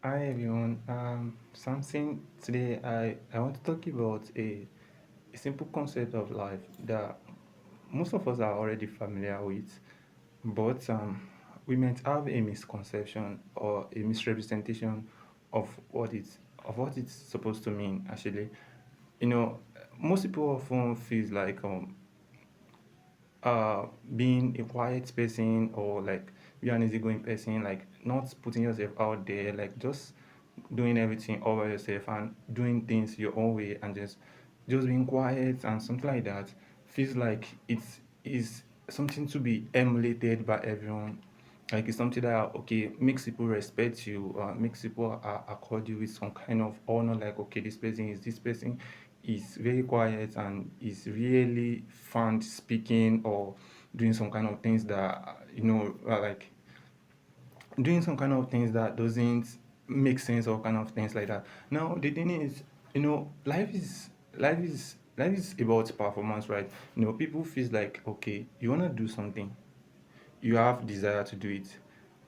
Hi everyone. Something today I want to talk about a simple concept of life that most of us are already familiar with, but we might have a misconception or a misrepresentation of what it's supposed to mean actually. You know, most people often feel like uh being a quiet person or like be an easygoing person, like not putting yourself out there, like just doing everything all by yourself and doing things your own way and just being quiet and something like that feels like it's is something to be emulated by everyone. Like it's something that okay makes people respect you, makes people accord you with some kind of honor. Like okay, this person is very quiet and is really fun speaking or doing some kind of things that are like doing some kind of things that doesn't make sense or kind of things like that. Now the thing is, life is about performance, right? People feel like okay, you wanna do something, you have desire to do it,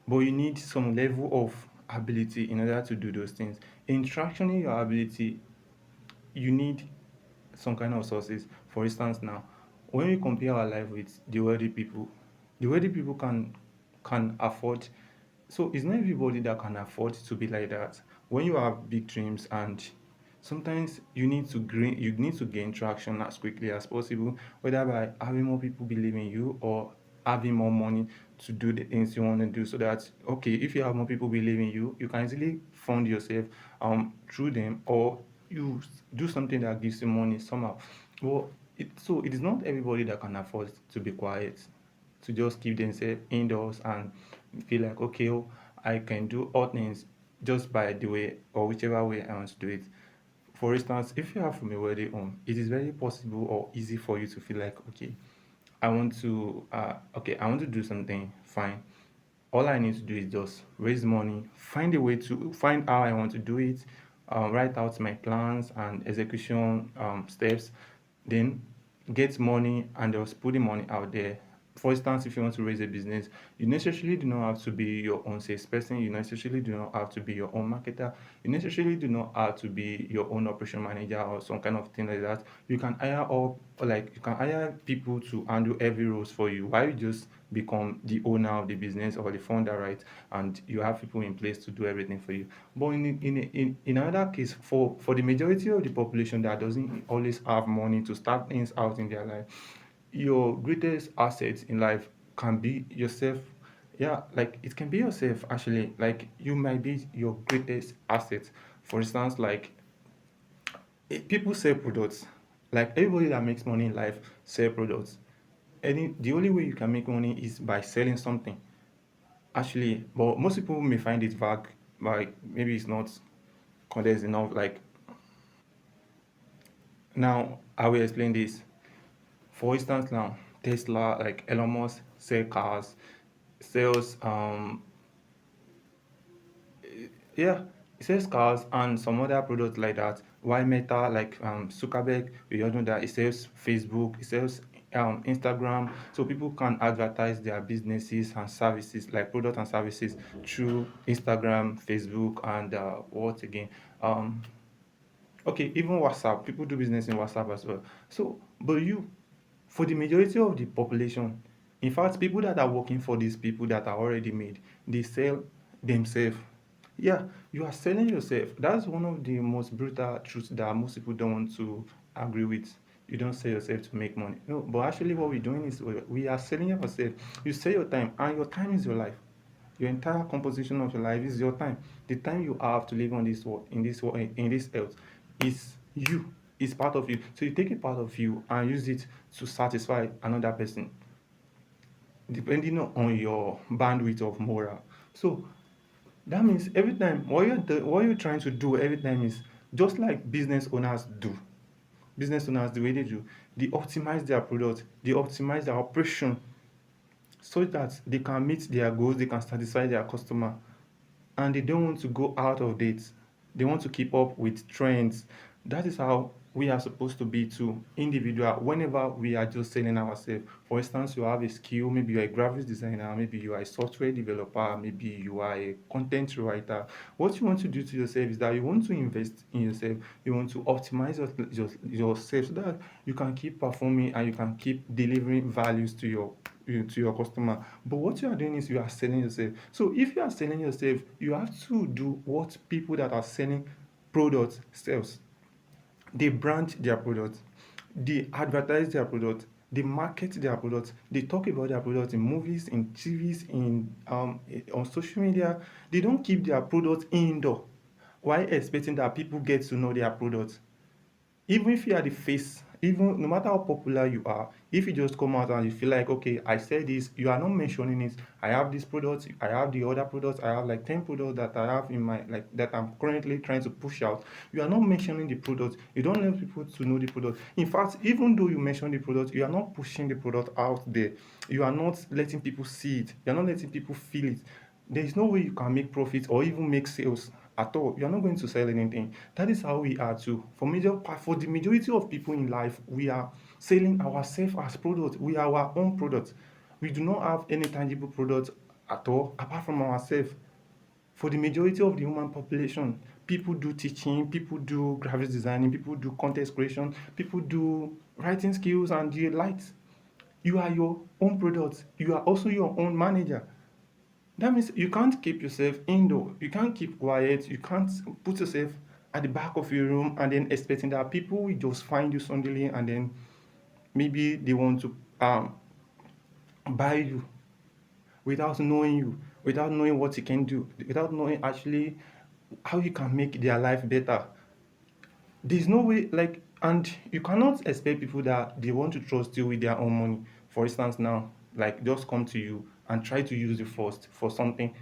but you need some level of ability in order to do those things. In tractioning your ability, you need some kind of sources. For instance, now when we compare our life with the wealthy people can afford. So it's not everybody that can afford to be like that. When you have big dreams and sometimes you need to gain traction as quickly as possible, whether by having more people believe in you or having more money to do the things you want to do. So that okay, if you have more people believe in you, you can easily fund yourself through them, or you do something that gives you money somehow. Well, it is not everybody that can afford to be quiet, to just keep themselves indoors and feel like okay, oh, I can do all things just by the way or whichever way I want to do it. For instance, if you are from a wealthy home, it is very possible or easy for you to feel like okay, I want to do something fine. All I need to do is just raise money, find a way to find how I want to do it, write out my plans and execution steps, then get money and just put the money out there. For instance, if you want to raise a business, you necessarily do not have to be your own salesperson, you necessarily do not have to be your own marketer, you necessarily do not have to be your own operation manager or some kind of thing like that. You can hire up, or like you can hire people to handle every roles for you while you just become the owner of the business or the founder, right? And you have people in place to do everything for you. But in another case, for the majority of the population that doesn't always have money to start things out in their life, your greatest asset in life can be yourself. Yeah, like it can be yourself actually. Like you might be your greatest asset. For instance, like people sell products. Like everybody that makes money in life sell products. The only way you can make money is by selling something. Actually, but most people may find it vague, like maybe it's not condensed enough. Like now, I will explain this. For instance, now Tesla, like Elon Musk, sell cars, sells yeah, it sells cars and some other products like that. While Meta, like Zuckerberg, we all know that it sells Facebook, it sells Instagram, so people can advertise their businesses and services, like products and services, through Instagram, Facebook, and what again? Um, okay, even WhatsApp. People do business in WhatsApp as well. So, but for the majority of the population, in fact, people that are working for these people that are already made, they sell themselves. Yeah, you are selling yourself. That's one of the most brutal truths that most people don't want to agree with. You don't sell yourself to make money. No, but actually, what we're doing is we are selling yourself. You sell your time, and your time is your life. Your entire composition of your life is your time. The time you have to live on this world, in this earth, is you. Is part of you. So you take a part of you and use it to satisfy another person, depending on your bandwidth of moral. So that means every time what you're trying to do every time is just like business owners do. Business owners, the way they do, they optimize their product, they optimize their operation so that they can meet their goals, they can satisfy their customer, and they don't want to go out of date. They want to keep up with trends. That is how. we are supposed to be to individual whenever we are just selling ourselves. For instance, you have a skill, maybe you're a graphics designer, maybe you are a software developer, maybe you are a content writer. What you want to do to yourself is that you want to invest in yourself, you want to optimize yourself so that you can keep performing and you can keep delivering values to your customer. But what you are doing is you are selling yourself. So if you are selling yourself, you have to do what people that are selling products sells. They brand their products, they advertise their products, they market their products, they talk about their products in movies, in TVs, on social media. They don't keep their products indoor while expecting that people get to know their products. Even if you are the face, even no matter how popular you are, if you just come out and you feel like, okay, I said this, you are not mentioning it. I have this product, I have the other products, I have like 10 products that I have in my, like, that I'm currently trying to push out. You are not mentioning the product, you don't let people to know the product. In fact, even though you mention the product, you are not pushing the product out there. You are not letting people see it, you are not letting people feel it. There is no way you can make profit or even make sales at all. You are not going to sell anything. That is how we are too. For the majority of people in life, we are selling ourselves as products. We are our own products. We do not have any tangible products at all apart from ourselves. For the majority of the human population, people do teaching, people do graphics designing, people do content creation, people do writing skills and the likes. You are your own product. You are also your own manager. That means you can't keep yourself indoor. You can't keep quiet. You can't put yourself at the back of your room and then expecting that people will just find you suddenly and then maybe they want to buy you without knowing you, without knowing what you can do, without knowing actually how you can make their life better. There's no way, like, and you cannot expect people that they want to trust you with their own money. For instance, now, like, just come to you and try to use you first for something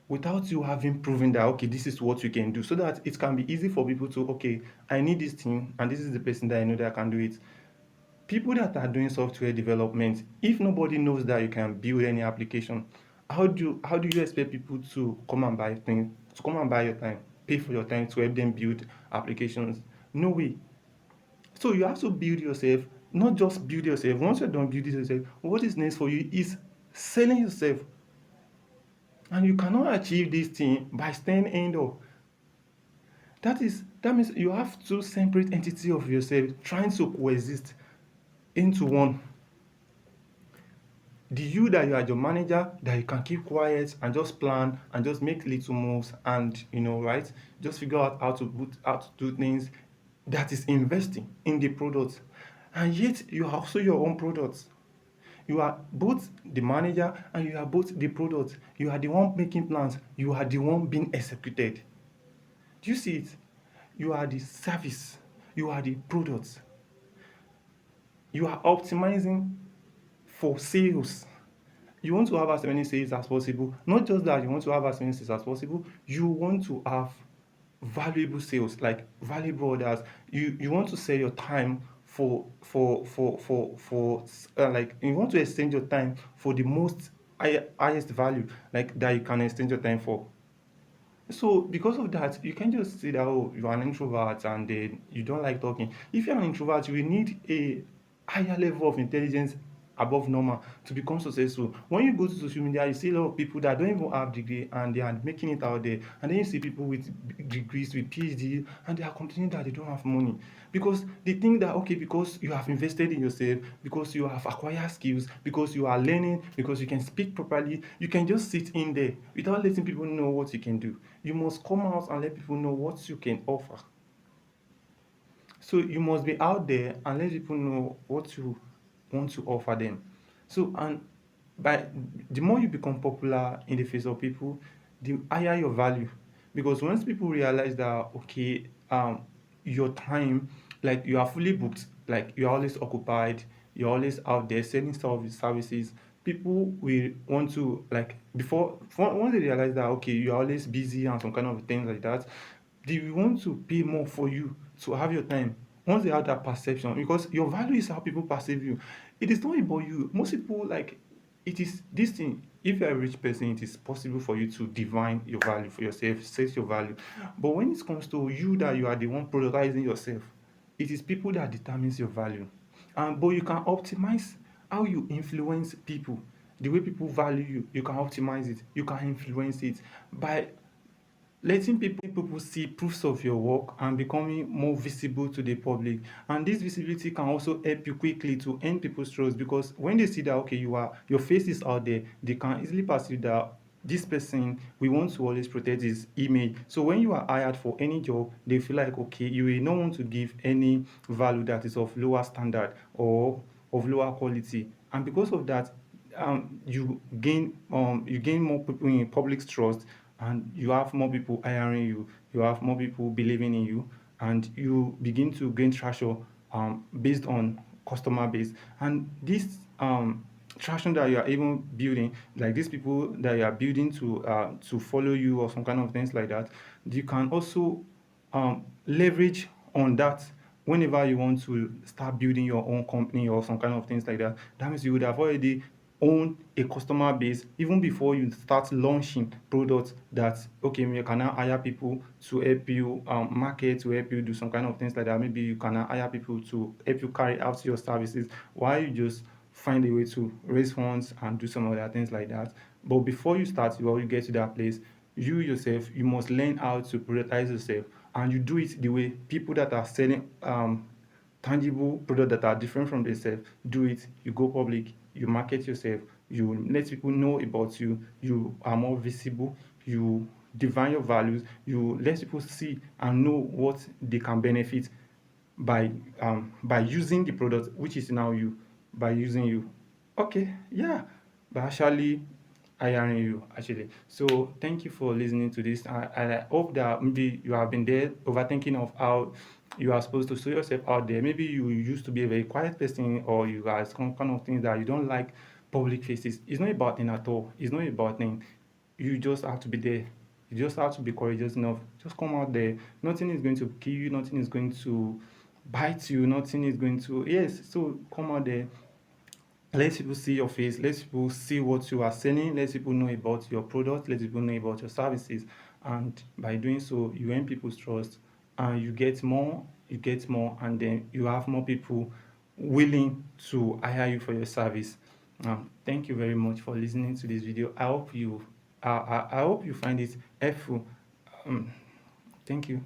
without you having proven that, okay, this is what you can do, so that it can be easy for people to, okay, I need this thing and this is the person that I know that can do it. People that are doing software development, if nobody knows that you can build any application, how do you expect people to come and buy things, to come and buy your time, pay for your time to help them build applications? No way. So you have to build yourself. Not just build yourself. Once you're done building yourself, what is next for you is selling yourself. And you cannot achieve this thing by staying indoor. That means you have two separate entities of yourself trying to coexist into one. The you that you are your manager, that you can keep quiet and just plan and just make little moves and, right, just figure out how to do things. That is investing in the product. And yet you are also your own product. You are both the manager and you are both the product. You are the one making plans, you are the one being executed. Do you see it? You are the service, you are the product. You are optimizing for sales. You want to have as many sales as possible. Not just that you want to have as many sales as possible, you want to have valuable sales, like valuable orders. You want to sell your time like, you want to exchange your time for the highest value, like, that you can exchange your time for. So because of that, you can't just say that, oh, you are an introvert and then you don't like talking. If you're an introvert, you will need a higher level of intelligence above normal to become successful. When you go to social media, you see a lot of people that don't even have degree and they are making it out there. And then you see people with degrees, with PhD, and they are complaining that they don't have money. Because they think that, okay, because you have invested in yourself, because you have acquired skills, because you are learning, because you can speak properly, you can just sit in there without letting people know what you can do. You must come out and let people know what you can offer. So you must be out there and let people know what you want to offer them. So, and by the more you become popular in the face of people, the higher your value. Because once people realize that, okay, your time, like, you are fully booked, like, you're always occupied, you're always out there selling services, people will want to, like, once they realize that, okay, you're always busy and some kind of things like that, they will want to pay more for you to have your time. Once they have that perception, because your value is how people perceive you. It is not about you. Most people, like, it is this thing. If you're a rich person, it is possible for you to divine your value for yourself, set your value. But when it comes to you, that you are the one productizing yourself, It is people that determines your value. But you can optimize how you influence people. The way people value you, you can optimize it. You can influence it by letting people see proofs of your work and becoming more visible to the public. And this visibility can also help you quickly to earn people's trust, because when they see that okay, your face is out there, they can easily perceive that this person, we want to always protect his image. So when you are hired for any job, they feel like okay, you will not want to give any value that is of lower standard or of lower quality. And because of that, you gain more people in public's trust, and you have more people hiring you, you have more people believing in you, and you begin to gain traction based on customer base. And this traction that you are even building, like these people that you are building to follow you or some kind of things like that, you can also leverage on that whenever you want to start building your own company or some kind of things like that. That means you would have already own a customer base even before you start launching products that okay, you can now hire people to help you market, to help you do some kind of things like that. Maybe you can now hire people to help you carry out your services while you just find a way to raise funds and do some other things like that. But before you start, you already get to that place, you yourself, you must learn how to prioritize yourself, and you do it the way people that are selling tangible products that are different from themselves do it. You go public, you market yourself, you let people know about you, you are more visible, you define your values, you let people see and know what they can benefit by using the product, which is now you, by using you. Okay, yeah, but actually hiring you actually. So thank you for listening to this. I hope that maybe you have been there overthinking of how you are supposed to show yourself out there. Maybe you used to be a very quiet person, or you are some kind of things that you don't like public faces. It's not about thing at all. It's not about thing. You just have to be there. You just have to be courageous enough. Just come out there. Nothing is going to kill you. Nothing is going to bite you. Nothing is going to, yes. So come out there, let people see your face, let people see what you are selling, let people know about your product, let people know about your services. And by doing so, you earn people's trust, and you get more, and then you have more people willing to hire you for your service. Thank you very much for listening to this video. I hope you find it helpful. um, Thank you.